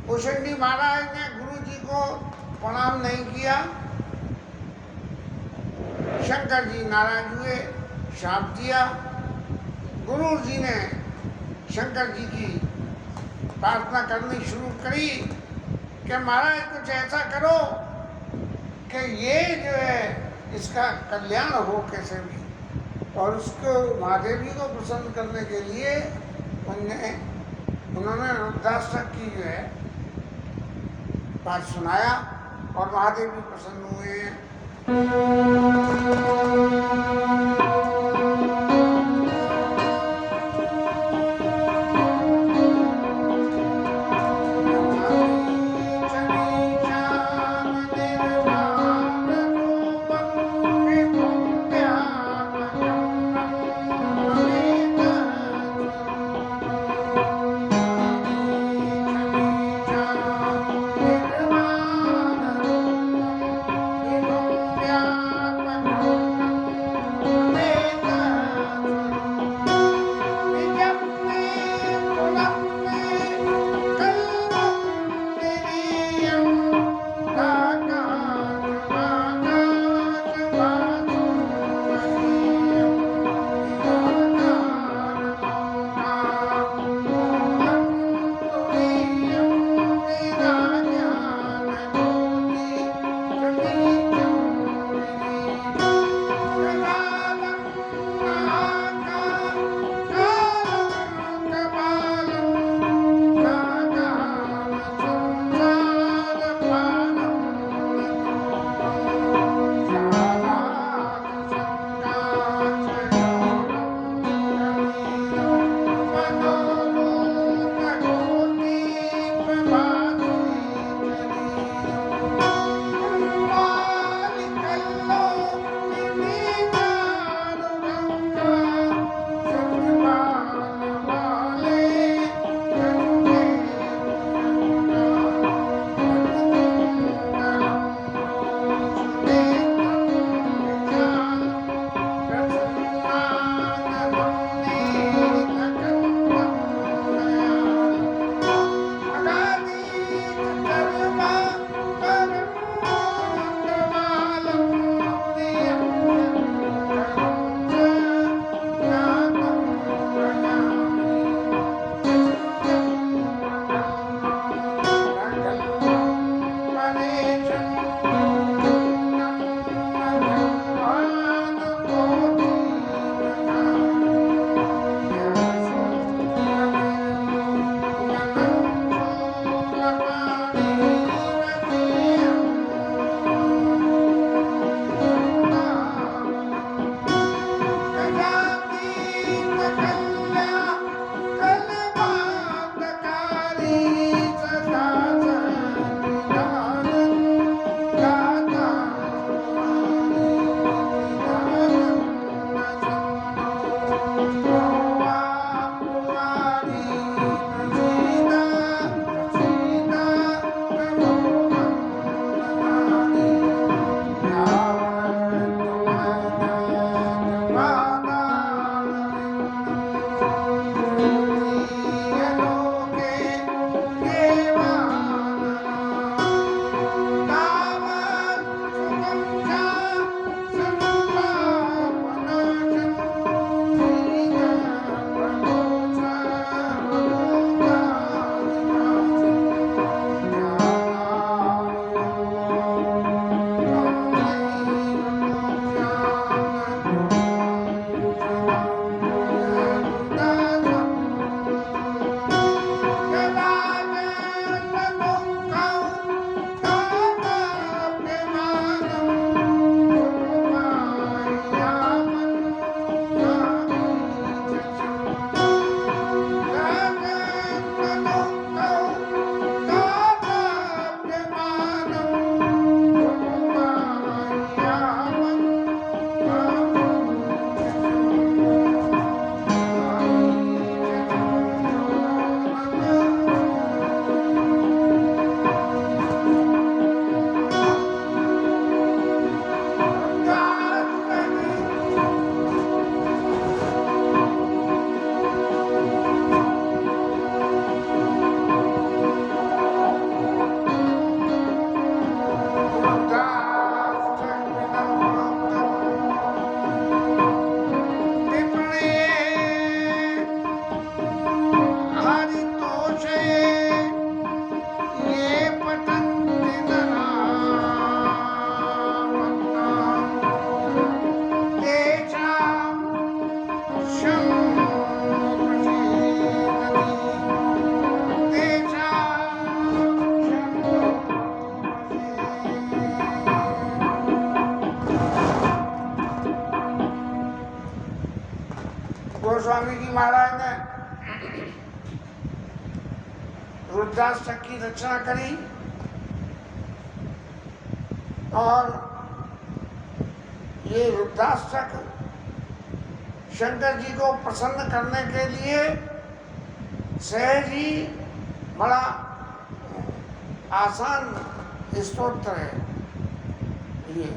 भूषणी महाराज ने गुरु जी को प्रणाम नहीं किया। शंकर जी नाराज हुए, शाप दिया। गुरु जी ने शंकर जी की प्रार्थना करनी शुरू करी कि महाराज कुछ ऐसा करो कि ये जो है इसका कल्याण हो कैसे भी। और उसको महादेवी को प्रसन्न करने के लिए उन्होंने रुद्राष्टक की जो है पाठ सुनाया और महादेव भी प्रसन्न हुए। रुद्राष्टक की रचना करी और ये रुद्राष्टक शंकर जी को प्रसन्न करने के लिए सहज ही बड़ा आसान स्तोत्र है ये।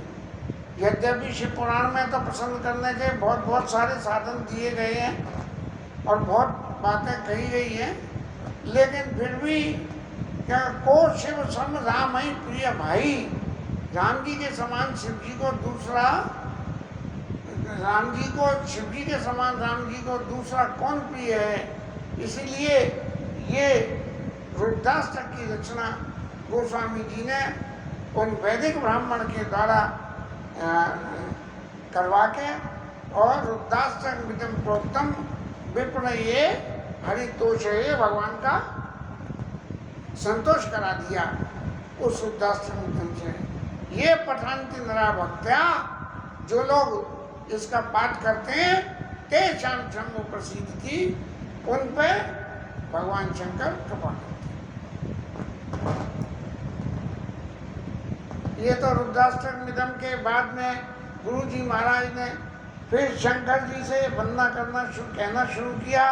यद्यपि शिव पुराण में तो प्रसन्न करने के बहुत सारे साधन दिए गए हैं और बहुत बातें कही गई हैं, लेकिन फिर भी क्या को शिव सम राम ही प्रिय भाई, राम जी के समान शिव जी को दूसरा, राम जी को शिव जी के समान राम जी को दूसरा कौन प्रिय है। इसीलिए ये रुद्राष्टक की रचना गोस्वामी जी ने उन वैदिक ब्राह्मण के द्वारा करवा के और रुद्राष्टक मिदम प्रोक्तम विप्र ये हरितोष ये भगवान का संतोष करा दिया उस रुद्राष्टक मिदम से। ये पठानति नरा भक्त्या, जो लोग इसका पाठ करते हैं ते शाम शंभु प्रसिद्ध की, उन पे भगवान शंकर कृपा करते हैं। ये तो रुद्राष्टक मिदम के बाद में गुरु जी महाराज ने फिर शंकर जी से वंदना करना कहना शुरू किया।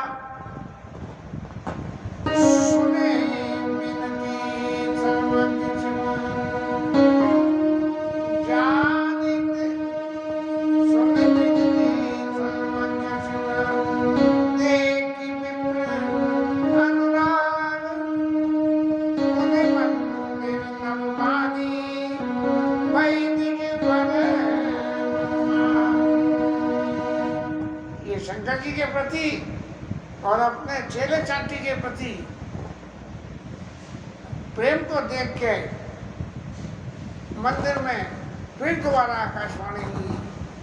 सुने विनती सर्वज्ञ जानित, सुने विनती सर्वज्ञ देखि विप्र अनुराग, मुनि मंदिर नंबानी वैदिक वर। ये शंकर जी के प्रति और अपने चेले चाटी के प्रति प्रेम को देख के मंदिर में फिर दोबारा आकाशवाणी हुई।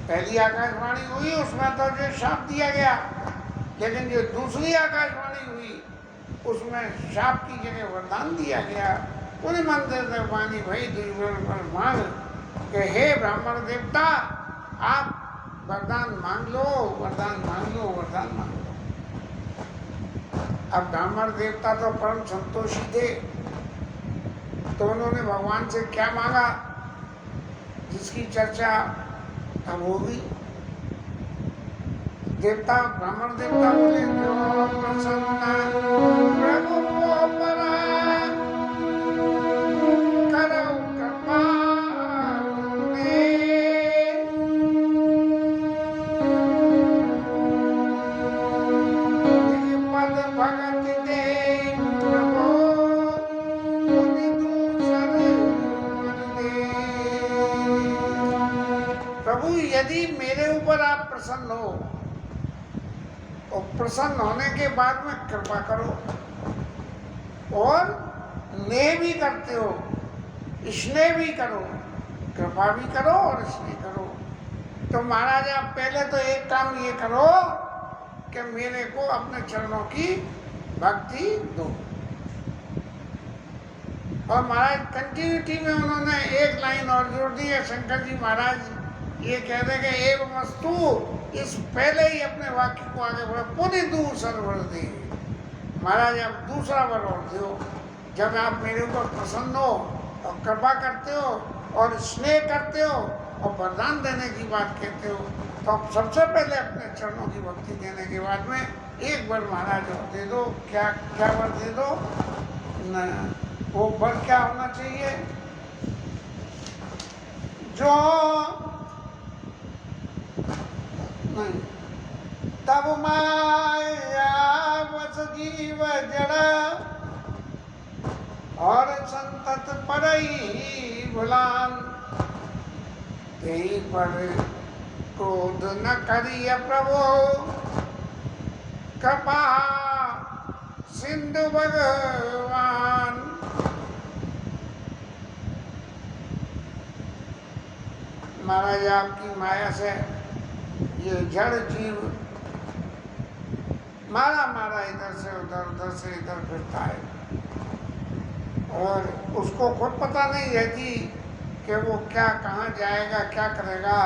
पहली आकाशवाणी हुई उसमें तो जो शाप दिया गया, लेकिन जो दूसरी आकाशवाणी हुई उसमें शाप की जगह वरदान दिया गया। पूरे मंदिर में वाणी भाई दुर्बल मांग के हे ब्राह्मण देवता, आप वरदान मांग लो, वरदान मांग लो, वरदान मांग लो। अब ब्राह्मण देवता तो परम संतोषी थे, तो उन्होंने भगवान से क्या मांगा जिसकी चर्चा अब होगी। देवता ब्राह्मण देवता बोले, जो प्रसन्न प्रभु परा करौ कृपा पद भगत दे प्रभु मुनि दूसर मन दे। प्रभु यदि मेरे ऊपर आप प्रसन्न हो और प्रसन्न होने के बाद में कृपा करो, और नेह भी करते हो, स्नेह भी करो, कृपा भी करो और स्नेह करो। तो महाराज आप पहले तो एक काम ये करो कि मेरे को अपने चरणों की भक्ति दो। और महाराज कंटिन्यूटी में उन्होंने एक लाइन और जोड़ दी है। शंकर जी महाराज ये कह रहे कि एवं वस्तु, इस पहले ही अपने वाक्य को आगे बढ़ा, पुनि दूसर वर दे। महाराज आप दूसरा वर और दो, जब आप मेरे ऊपर प्रसन्न हो और कृपा करते हो और स्नेह करते हो और वरदान देने की बात कहते हो, तो आप सबसे पहले अपने चरणों की भक्ति देने के बाद में एक वर महाराज और दे दो। क्या क्या वर दे दो न, वो वर क्या होना चाहिए? जो नहीं तब माया बस जीव जड़ा और संतत परई भुलान, तेई पर क्रोध न करिय प्रभु कृपा सिंधु भगवान। महाराज आपकी माया से ये जड़ जीव मारा मारा इधर से उधर, उधर से इधर फिरता है, और उसको खुद पता नहीं रहती कि वो क्या कहाँ जाएगा, क्या करेगा।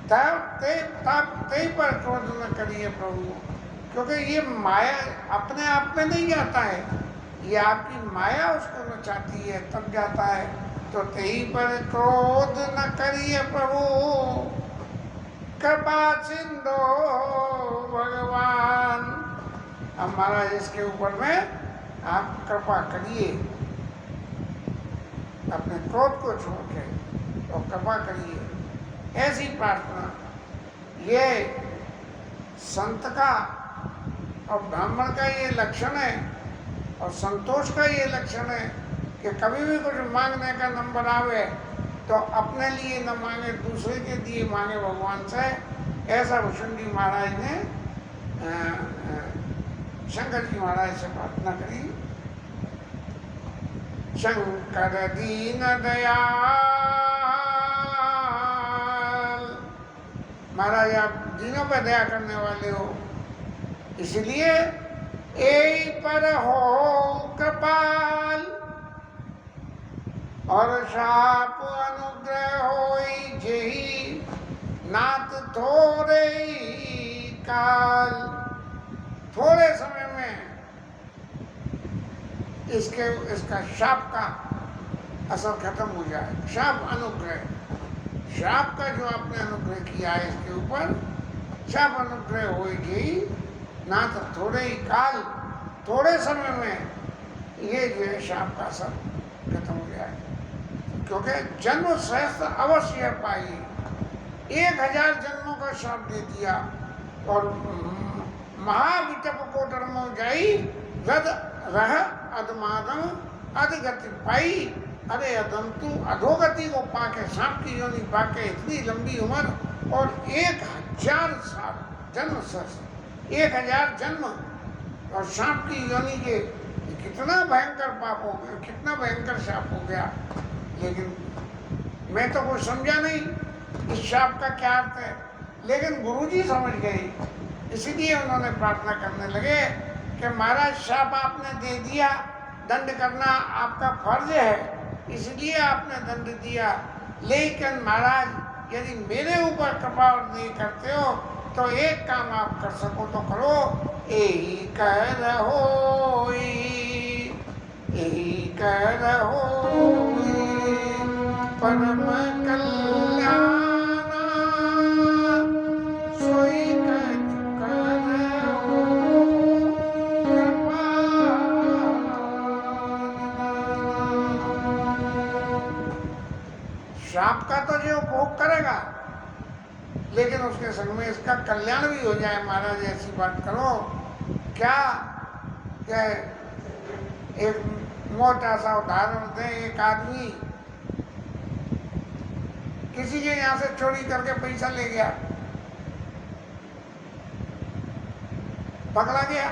ते पर क्रोध न करिए प्रभु, क्योंकि ये माया अपने आप में नहीं आता है, ये आपकी माया उसको नचाती है, तब जाता है। तो तेई पर क्रोध न करिए प्रभु, कृपा सिंधु भगवान। अब महाराज इसके ऊपर में आप कृपा करिए, अपने क्रोध को छोड़ के और कृपा करिए, ऐसी प्रार्थना। ये संत का और ब्राह्मण का ये लक्षण है, और संतोष का ये लक्षण है कि कभी भी कुछ मांगने का नंबर आवे तो अपने लिए न मांगे, दूसरे के दिए मांगे भगवान से। ऐसा भूषण जी महाराज ने शंकर जी महाराज से प्रार्थना करी। शंकर दीन दयाल, महाराज आप दीनों पर दया करने वाले हो, इसलिए ए पर हो कृपाल, और शाप अनुग्रह होई जेहि नाथ थोड़े काल। थोड़े समय में इसका शाप का असर खत्म हो जाए। शाप अनुग्रह, शाप का जो आपने अनुग्रह किया है इसके ऊपर, शाप अनुग्रह होई जेहि नाथ थोड़े ही काल, थोड़े समय में ये जो है शाप का असर खत्म हो जाए। क्योंकि जन्म सहस्त्र अवश्य पाई, 1000 जन्मों का शाप दे दिया। और महाविटप को धर्मो जाई, रद रह अधमादम अधगति पाई। अरे अदंतु अधोगति को पाके, सांप की योनि पाके, इतनी लंबी उम्र और 1000 साल जन्म सहस्त्र, 1000 जन्म और सांप की योनि के, कितना भयंकर पाप हो गया, कितना भयंकर शाप हो गया। लेकिन मैं तो कुछ समझा नहीं इस शाप का क्या अर्थ है, लेकिन गुरुजी समझ गए, इसीलिए उन्होंने प्रार्थना करने लगे कि महाराज शाप आपने दे दिया, दंड करना आपका फर्ज है, इसलिए आपने दंड दिया। लेकिन महाराज यदि मेरे ऊपर कृपा नहीं करते हो तो एक काम आप कर सको तो करो, यही कह रहो, यही कह रहो परम कल्याण, सोई शाप का तो जो भोग करेगा, लेकिन उसके संग में इसका कल्याण भी हो जाए। महाराज ऐसी बात करो क्या, क्या एक मोटा सा उदाहरण दें। एक आदमी किसी के यहाँ से चोरी करके पैसा ले गया, पकड़ा गया,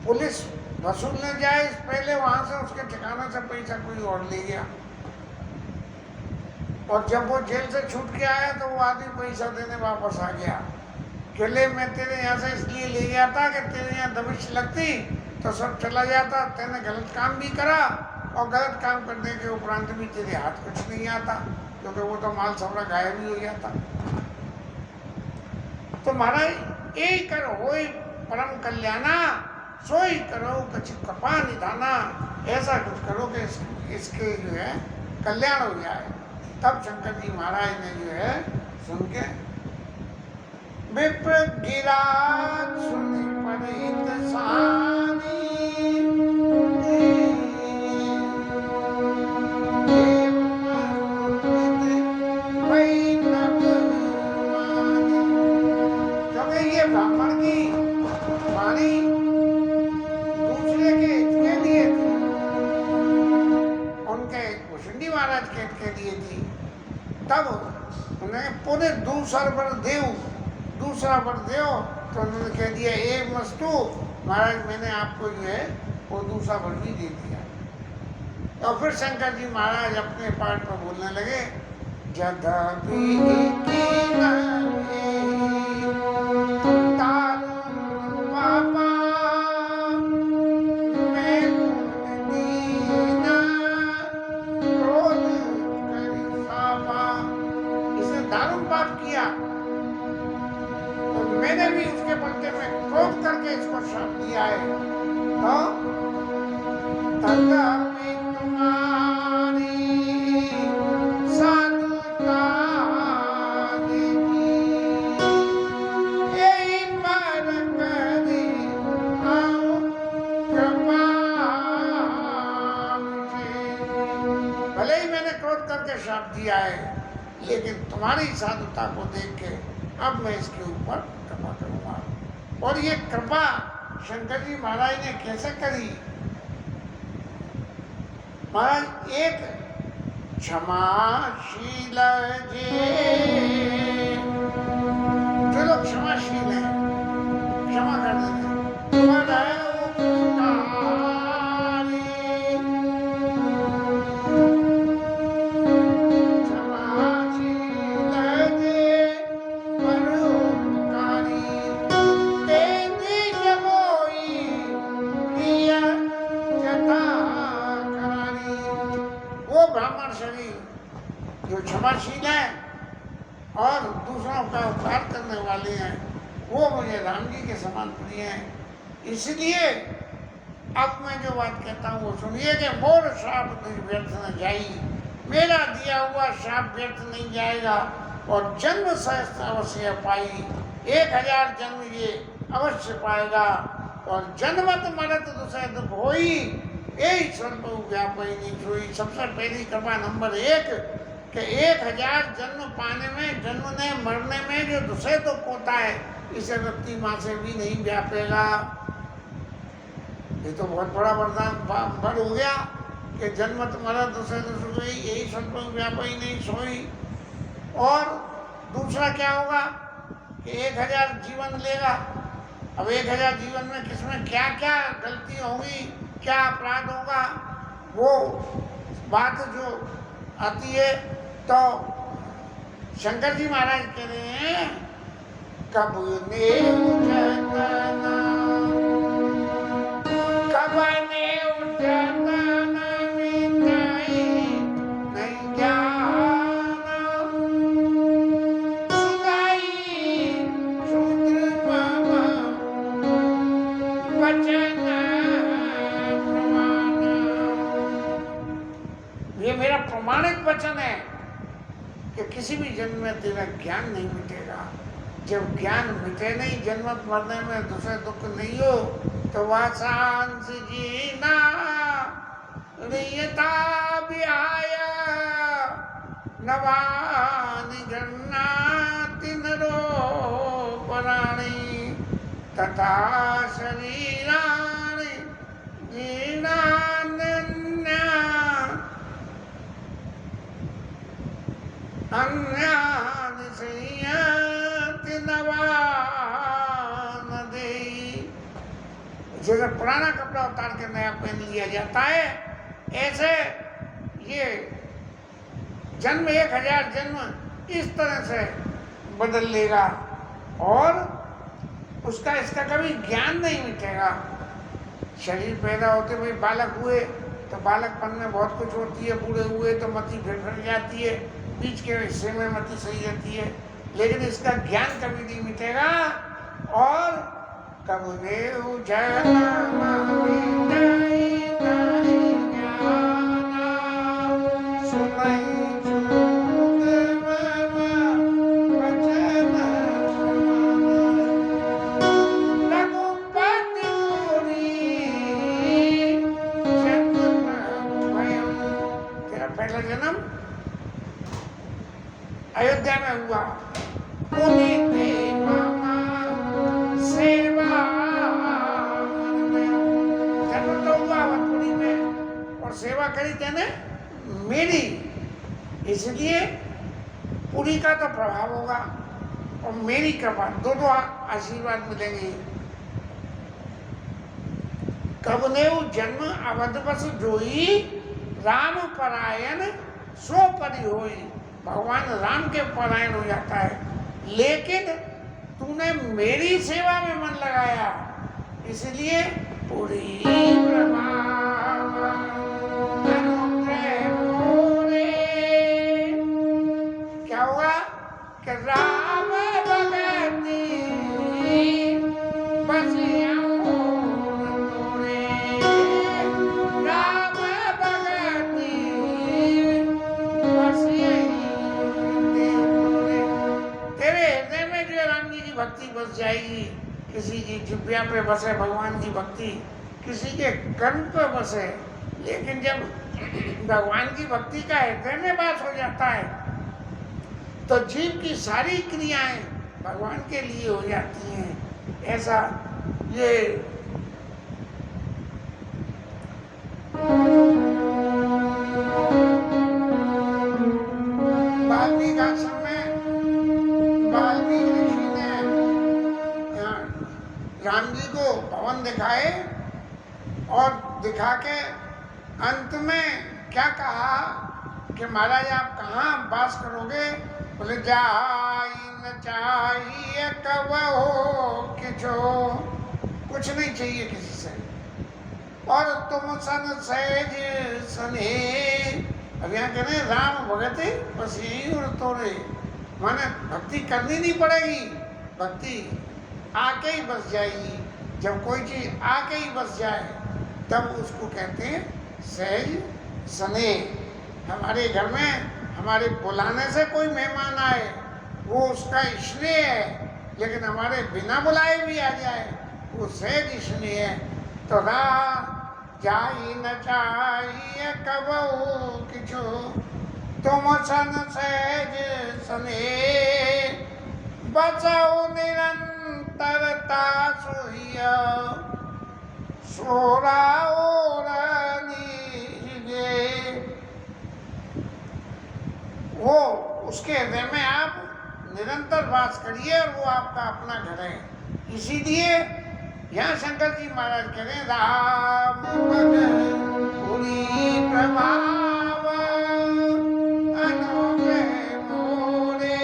पुलिस वसूलने जाए इस पहले वहां से उसके ठिकाने से पैसा कोई और ले गया, और जब वो जेल से छूट के आया तो वो आदमी पैसा देने वापस आ गया। केले मैं तेरे यहाँ से इसलिए ले गया था कि तेरे यहाँ दबिश लगती तो सब चला जाता, तेने गलत काम भी करा और गलत काम करने के उपरांत भी तेरे हाथ कुछ नहीं आता, क्योंकि वो तो माल सबरा गायब ही हो जाता। तो महाराज यही करो होई परम कल्याणा, सोई करो कुछ कृपा निधाना। ऐसा कुछ करो कि इसके जो है कल्याण हो जाए। तब शंकर जी महाराज ने जो है सुन के विप्र गिरा सुनि परित सानी, क्योंकि ये ब्राह्मण की वाणी दूसरे के हित के लिए थी, उनके भूषणी महाराज के हित के लिए थी। तब उन्हें पूरे दूसरा वर देव तो उन्होंने कह दिया ए मस्तु महाराज, मैंने आपको जो है वो दूसरा वर भी दे दिया। तो फिर शंकर जी महाराज अपने पाठ पर बोलने लगे, जदपि मैंने भी उसके बदले में क्रोध करके इसको श्राप दिया है, हाँ तथापि तुम्हारी साधुता देखी यही पर करी आओ कृपा मुझे। भले ही मैंने क्रोध करके श्राप दिया है, लेकिन तुम्हारी साधुता को देख के अब मैं इसके ऊपर कृपा करूंगा। और ये कृपा शंकर जी महाराज ने कैसे करी? महाराज एक क्षमाशील जो लोग क्षमाशील हैं, क्षमा कर देते हैं, ब्राह्मण शरीर जो क्षमाशील है और दूसरों का उपकार करने वाले हैं, वो मुझे राम जी के समान प्रिय हैं। इसलिए अब मैं जो बात कहता हूँ वो सुनिए कि मोर श्राप व्यर्थ न जाई, मेरा दिया हुआ श्राप व्यर्थ नहीं जाएगा और जन्म सहस्त्र अवश्य पाई, 1000 जन्म ये अवश्य पाएगा और जन्मत मरत दुसह दुख होई, यही स्वल्प व्यापी नहीं छुई। सबसे पहली कृपा नंबर 1 कि 1000 जन्म पाने में, जन्मने मरने में जो दुसह दुख होता है, इसे व्यक्ति माँ से भी नहीं व्यापेगा। ये तो बहुत बड़ा वरदान बल हो गया कि जन्मत मरत दुसह दुख होई, यही स्वल्प व्यापी नहीं सोई। और दूसरा क्या होगा कि 1000 जीवन लेगा। अब 1000 जीवन में किसमें क्या क्या गलती होगी, क्या अपराध होगा, वो बात जो आती है, तो शंकर जी महाराज कह रहे हैं कब ने उठना, कब ने उठना मिटाई नहीं जाना, सुनाई शूद्र मामा वचन। ये मेरा प्रमाणित वचन है कि किसी भी जन्म में तेरा ज्ञान नहीं मिटेगा। जब ज्ञान मिटे नहीं, जन्मत मरने में दूसरे दुख नहीं हो, तो वह सांस जीना रियता बिहाया नवानि जन्नाति नरो पराणी तथा शरीराणि जीर्णान्य अन्यानि संयति नवान देई। जैसे पुराना कपड़ा उतार के नया पहन लिया जाता है, ऐसे ये जन्म 1000 जन्म इस तरह से बदल लेगा और उसका इसका कभी ज्ञान नहीं मिटेगा। शरीर पैदा होते भाई बालक हुए तो बालकपन में बहुत कुछ होती है, बूढ़े हुए तो मति फिर जाती है, बीच के हिस्से में मति सही रहती है, लेकिन इसका ज्ञान कभी नहीं मिटेगा। और कब देव पहला जन्म अयोध्या में हुआ, सेवा जन्म तो हुआ मथुरी में और सेवा करी तेने मेरी, इसलिए पुरी का तो प्रभाव होगा और मेरी कृपा, दोनों आशीर्वाद मिलेंगे। कब ने जन्म अवध बस जोई, राम परायण सो परि होई। भगवान राम के परायण हो जाता है, लेकिन तूने मेरी सेवा में मन लगाया, इसलिए पूरी क्या हुआ कि राम भगती बस विद्या पे बसे भगवान की भक्ति, किसी के कर्म पे बसे। लेकिन जब भगवान की भक्ति का हृदय में वास हो जाता है तो जीव की सारी क्रियाएं भगवान के लिए हो जाती हैं। ऐसा ये वाल्मीकि आश्रम में वाल्मीकि ऋषि ने राम जी को भवन दिखाए और दिखा के अंत में क्या कहा कि महाराज आप कहाँ वास करोगे? बोले जाई न चाहिए कब हो किछो, कुछ नहीं चाहिए किसी से, और तुम सन सहज सने। अब यहाँ कह रहे राम भगते बस यही और तोरे, माने भक्ति करनी नहीं पड़ेगी, भक्ति आके ही बस जाएगी। जब कोई चीज आके ही बस जाए तब उसको कहते हैं सहज सने। हमारे घर में हमारे बुलाने से कोई मेहमान आए वो उसका स्नेह है, लेकिन हमारे बिना बुलाए भी आ जाए वो सहज स्नेह है। तो राम जाई न चाहिए कब किछु, तुम सन सहज सने। बचाओ निरंतरता सोहिया, सोराओ वो उसके हृदय में आप निरंतर वास करिए और वो आपका अपना घर है। इसीलिए यहाँ शंकर जी महाराज कह रहे हैं राम पूरी प्रभाव अनुग्रह मोरे,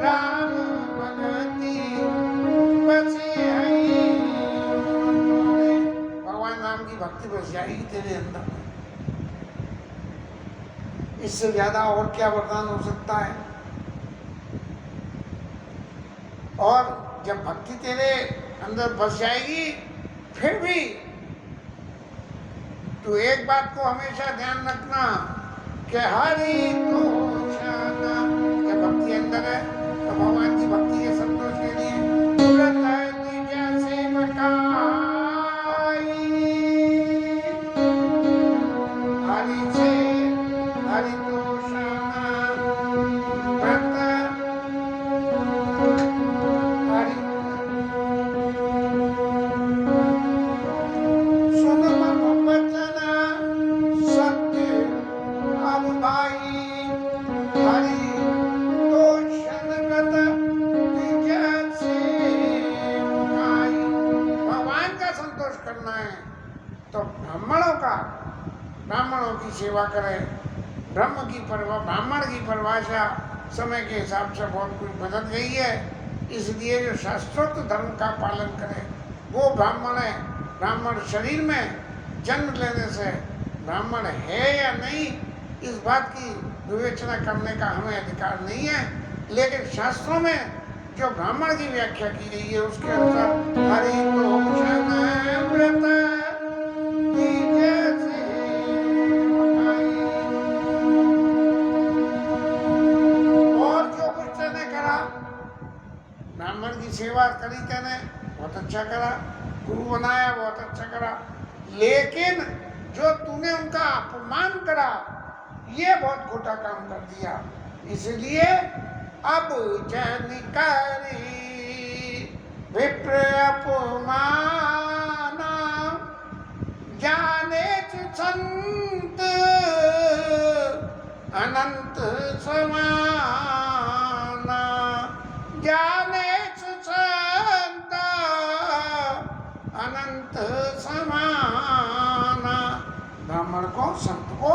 राम भगति बसे है। भगवान राम की भक्ति बस जाएगी तेरे अंदर। इससे ज्यादा और क्या वरदान हो सकता है? और जब भक्ति तेरे अंदर बस जाएगी फिर भी तू एक बात को हमेशा ध्यान रखना कि हरि तो जब भक्ति अंदर है तो भगवान की भक्ति के संतोष के लिए सेवा करें। ब्राह्मण की परिभाषा समय के हिसाब से बहुत कुछ बदल गई है, इसलिए जो शास्त्रोक्त धर्म का पालन करे वो ब्राह्मण है। ब्राह्मण शरीर में जन्म लेने से ब्राह्मण है या नहीं इस बात की विवेचना करने का हमें अधिकार नहीं है, लेकिन शास्त्रों में जो ब्राह्मण की व्याख्या की गई है उसके अनुसार हरि सेवा करी तेने बहुत अच्छा करा, गुरु बनाया बहुत अच्छा करा, लेकिन जो तूने उनका अपमान करा ये बहुत खोटा काम कर दिया। इसलिए अब जन करी विप्र अपमान, जाने संत अनंत समाना, जाने अनंत समाना। ब्राह्मण को संत को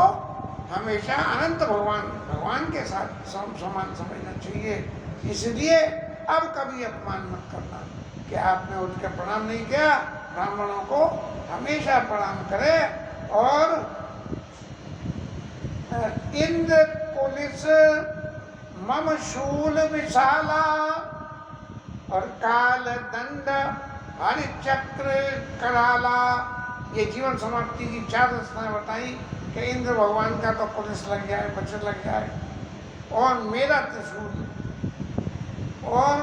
हमेशा अनंत भगवान के साथ समान समझना चाहिए। इसलिए अब कभी अपमान मत करना कि आपने उठ के प्रणाम नहीं किया। ब्राह्मणों को हमेशा प्रणाम करे। और इंद्र पुलिस मम शूल विशाला और काल दंड हरि चक्र कराला। ये जीवन समाप्ति की 4 रचनाएं बताई कि इंद्र भगवान का तो पुलिस लग जाए, बचन लग जाए, और मेरा त्रिशूल और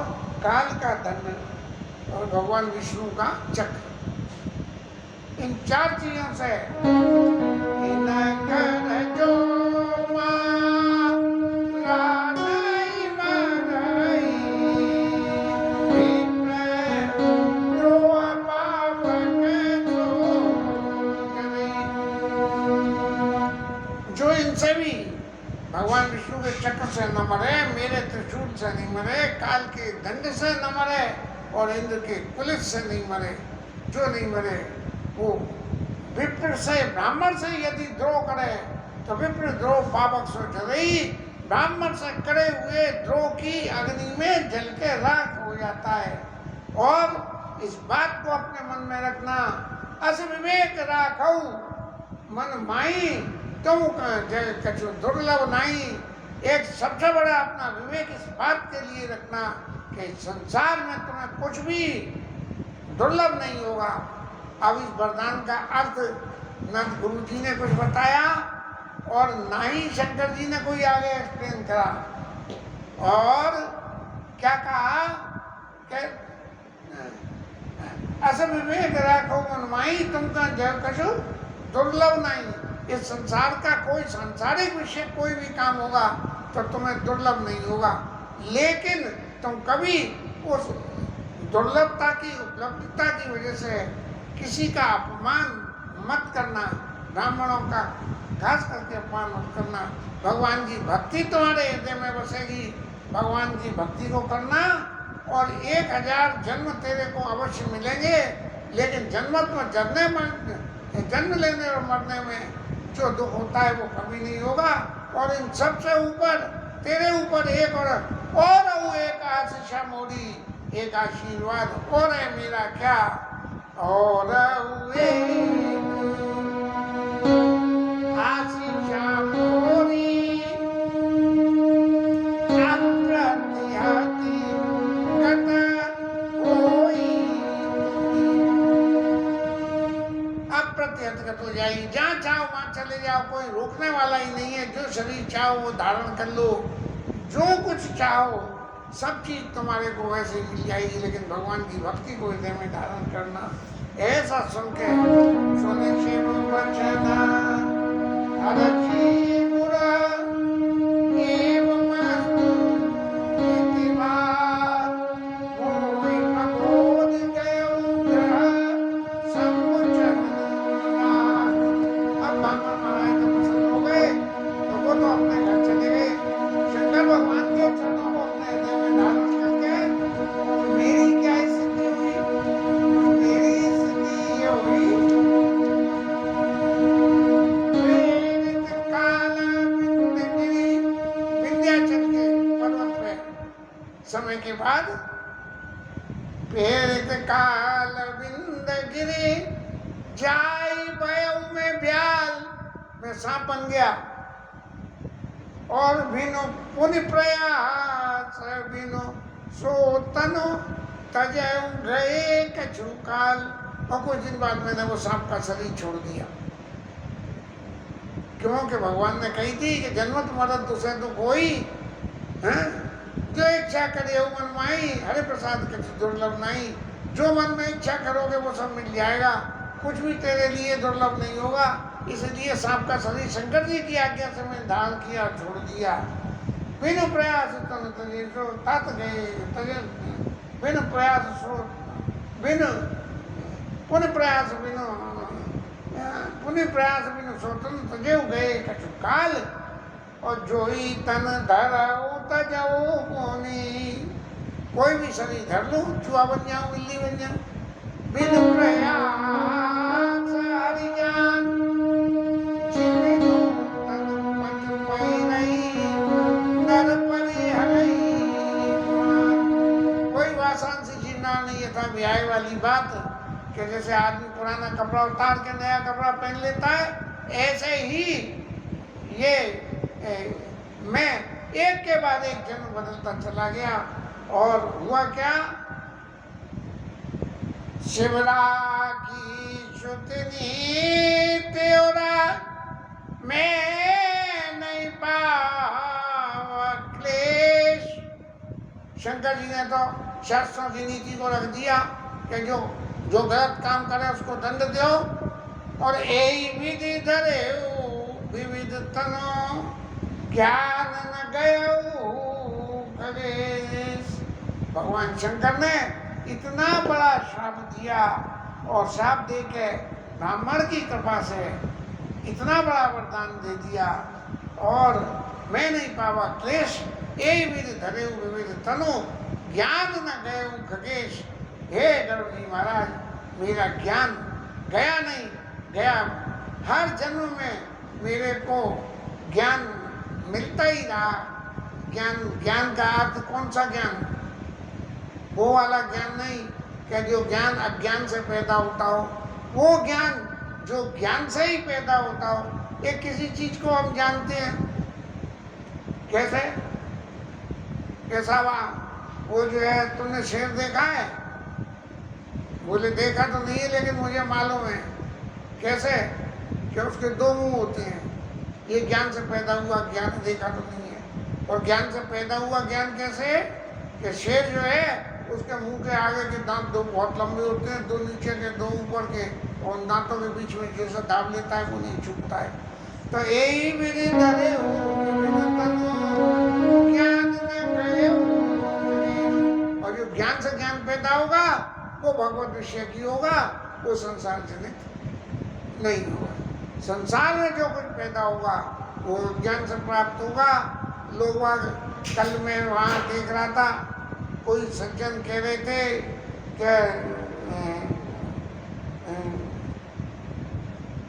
काल का दंड और भगवान विष्णु का चक्र। इन 4 चीजों से जो इनसे भी भगवान विष्णु के चक्र से न मरे, मेरे त्रिशूल से नहीं मरे, काल के दंड से न मरे और इंद्र के कुलिस से नहीं मरे, जो नहीं मरे वो विप्र से, ब्राह्मण से यदि द्रोह करे तो विप्र द्रोह पावक सो जरई, ब्राह्मण से करे हुए द्रोह की अग्नि में जल के राख हो जाता है। और इस बात को अपने मन में रखना, अस विवेक राखौ मन माई तुम कछु दुर्लभ नहीं। एक सबसे बड़ा अपना विवेक इस बात के लिए रखना कि संसार में तुम्हें कुछ भी दुर्लभ नहीं होगा। अब इस वरदान का अर्थ न गुरु जी ने कुछ बताया और ना ही शंकर जी ने कोई आगे एक्सप्लेन करा। और क्या कहा कि अस विवेक राखो मन माई तुमका जब कछु दुर्लभ नहीं। इस संसार का कोई सांसारिक विषय कोई भी काम होगा तो तुम्हें दुर्लभ नहीं होगा, लेकिन तुम कभी उस दुर्लभता की उपलब्धता की वजह से किसी का अपमान मत करना, ब्राह्मणों का खास करके अपमान मत करना। भगवान की भक्ति तुम्हारे हृदय में बसेगी, भगवान की भक्ति को करना और 1000 जन्म तेरे को अवश्य मिलेंगे, लेकिन जन्म लेने और मरने में जो दुख होता है वो कभी नहीं होगा। और इन सबसे ऊपर तेरे ऊपर एक आशीषा मोड़ी, एक आशीर्वाद और है मेरा क्या और आशीषा मोड़ी अप्रतिहति गत होई, अप्रतिहत गत हो जाएगी। जहाँ चाहो वहाँ चले जाओ, कोई रोकने वाला ही नहीं है। जो शरीर चाहो वो धारण कर लो, जो कुछ चाहो सब चीज तुम्हारे को वैसे मिल जाएगी, लेकिन भगवान की भक्ति को हृदय में धारण करना। ऐसा सुन के सुने शिव वचन हरषि मुरा एवमस्तु इति भाव मोहि प्रबोध गयो ग्रह समुचन। अब ब्राह्मण महाराज तो प्रसन्न हो गए, तो वो तो अपने घर चले गए। शंकर भगवान के चरणों को अपने हृदय में धारण करके मेरी क्या स्थिति हुई, मेरी स्थिति ये हुई, प्रेरित काल विंध्यगिरि, विंध्याचल के पर्वत पे समय के बाद प्रेरित काल विंध्यगिरि जाई भयउ में ब्याल में सांप बन गया। और बिनु पुनि प्रयास बिनु सो तनु तजय गए कछु काल। और कुछ दिन बाद मैंने वो सांप का शरीर छोड़ दिया, क्योंकि भगवान ने कही थी कि जन्मत मरत तुसे दुख होई, जो इच्छा करे मन माई हरे प्रसाद कछु दुर्लभ नहीं। जो मन में इच्छा करोगे वो सब मिल जाएगा, कुछ भी तेरे लिए दुर्लभ नहीं होगा। इसलिए सांप का शरीर शंकर जी की आज्ञा से मैंने धारण किया, छोड़ दिया। बिनु प्रयास तन तजे सो तात गए तजे, बिनु प्रयास सो बिनु पुण्य प्रयास बिनु सो तन तजे गए कछु काल। और जो ही तन धराओ तजो कोनी, कोई भी शरीर धर लूं, चूहा बन जाऊं, बिल्ली बन जाऊं, बिनु प्रयास हरिजान ब्याह वाली बात कि जैसे आदमी पुराना कपड़ा उतार के नया कपड़ा पहन लेता है, ऐसे ही ये मैं एक के बाद एक जन्म बदलता चला गया। और हुआ क्या, शिवरा की शुतनी त्योरा मैं नहीं पावा क्लेश। शंकर जी ने तो शास्त्रों की नीति को रख दिया कि जो गलत काम करे उसको दंड दो। और यही विधि धरे विविध तनो ज्ञान न गयो खगेश। भगवान शंकर ने इतना बड़ा श्राप दिया और श्राप दे के ब्राह्मण की कृपा से इतना बड़ा वरदान दे दिया और मैं नहीं पावा क्लेश यही विधि धरे विविध तनु ज्ञान न गए खगेश। हे गरुड़ जी महाराज, मेरा ज्ञान गया नहीं, गया हर जन्म में मेरे को ज्ञान मिलता ही रहा। ज्ञान का अर्थ कौन सा ज्ञान? वो वाला ज्ञान नहीं कि जो ज्ञान अज्ञान से पैदा होता हो, वो ज्ञान जो ज्ञान से ही पैदा होता हो। एक किसी चीज को हम जानते हैं कैसे, कैसा वो जो है तुमने शेर देखा है? बोले देखा तो नहीं है लेकिन मुझे मालूम है। कैसे? कि उसके दो मुंह होते हैं। ये ज्ञान से पैदा हुआ ज्ञान, देखा तो नहीं है। और ज्ञान से पैदा हुआ ज्ञान कैसे? कि शेर जो है उसके मुंह के आगे के दांत दो बहुत लंबे होते हैं, दो नीचे के दो ऊपर के, और दांतों के बीच में जैसा दाब लेता है वो नहीं छूटता है। तो यही विधि धरे ज्ञान और जो ज्ञान से ज्ञान पैदा होगा वो भगवत विषय की होगा, वो संसार जनित नहीं होगा। संसार में जो कुछ पैदा होगा वो ज्ञान से प्राप्त होगा। लोग कल मैं वहाँ देख रहा था, कोई सज्जन कह रहे थे कि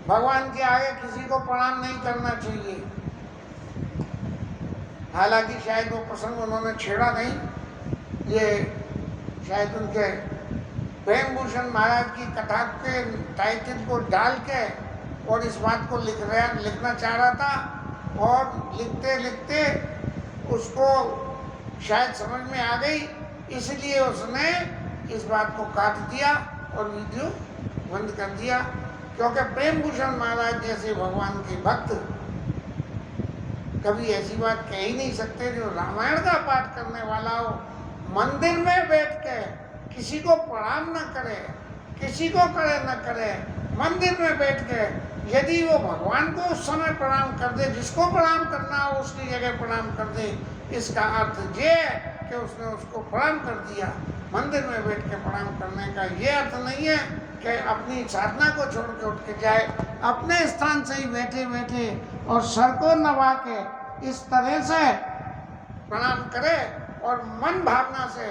भगवान के आगे किसी को प्रणाम नहीं करना चाहिए। हालांकि शायद वो प्रसंग उन्होंने छेड़ा नहीं, ये शायद उनके प्रेम भूषण महाराज की कथा के टाइटल को डाल के और इस बात को लिखना चाह रहा था, और लिखते लिखते उसको शायद समझ में आ गई, इसलिए उसने इस बात को काट दिया और वीडियो बंद कर दिया। क्योंकि प्रेम भूषण महाराज जैसे भगवान के भक्त कभी ऐसी बात कह ही नहीं सकते जो रामायण का पाठ करने वाला हो मंदिर में बैठ के किसी को प्रणाम न करे, किसी को करे न करे, मंदिर में बैठ के यदि वो भगवान को उस समय प्रणाम कर दे, जिसको प्रणाम करना हो उसकी जगह प्रणाम कर दे, इसका अर्थ ये कि उसने उसको प्रणाम कर दिया। मंदिर में बैठ के प्रणाम करने का ये अर्थ नहीं है कि अपनी साधना को छोड़ के उठ के जाए, अपने स्थान से ही बैठे बैठे और सर को नवा के इस तरह से प्रणाम करे और मन भावना से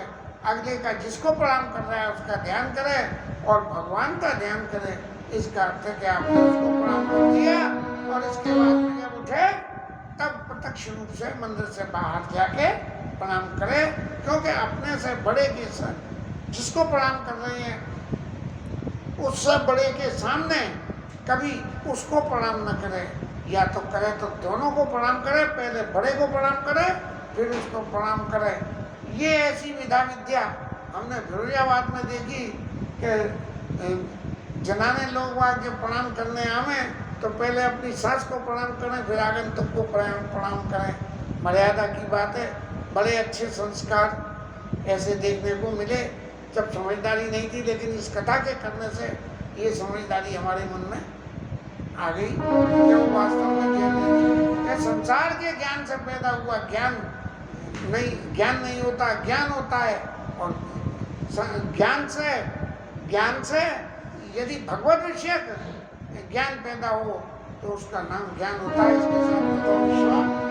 अगले का जिसको प्रणाम कर रहा है उसका ध्यान करे और भगवान का ध्यान करे। इसका अर्थ है कि आपने उसको प्रणाम कर दिया और इसके बाद में जब उठे तब प्रत्यक्ष रूप से मंदिर से बाहर जाके प्रणाम करे, क्योंकि अपने से बड़े के साथ जिसको प्रणाम कर रहे हैं उससे बड़े के सामने कभी उसको प्रणाम न करे, या तो करे तो दोनों को प्रणाम करे, पहले बड़े को प्रणाम करे फिर उसको प्रणाम करे। ये ऐसी विधा विद्या हमने फिरोजाबाद में देखी कि जनाने लोग वहाँ के प्रणाम करने आवे तो पहले अपनी सास को प्रणाम करें, फिर आगंतुक को प्रणाम करें। मर्यादा की बात है। बड़े अच्छे संस्कार ऐसे देखने को मिले। जब समझदारी नहीं थी, लेकिन इस कथा के करने से ये समझदारी हमारे मन में आ गई कि वो वास्तव में ज्ञान नहीं, संसार के ज्ञान से पैदा हुआ ज्ञान नहीं होता, ज्ञान होता है। और ज्ञान से यदि भगवत विषयक ज्ञान पैदा हो तो उसका नाम ज्ञान होता है। इसके साथ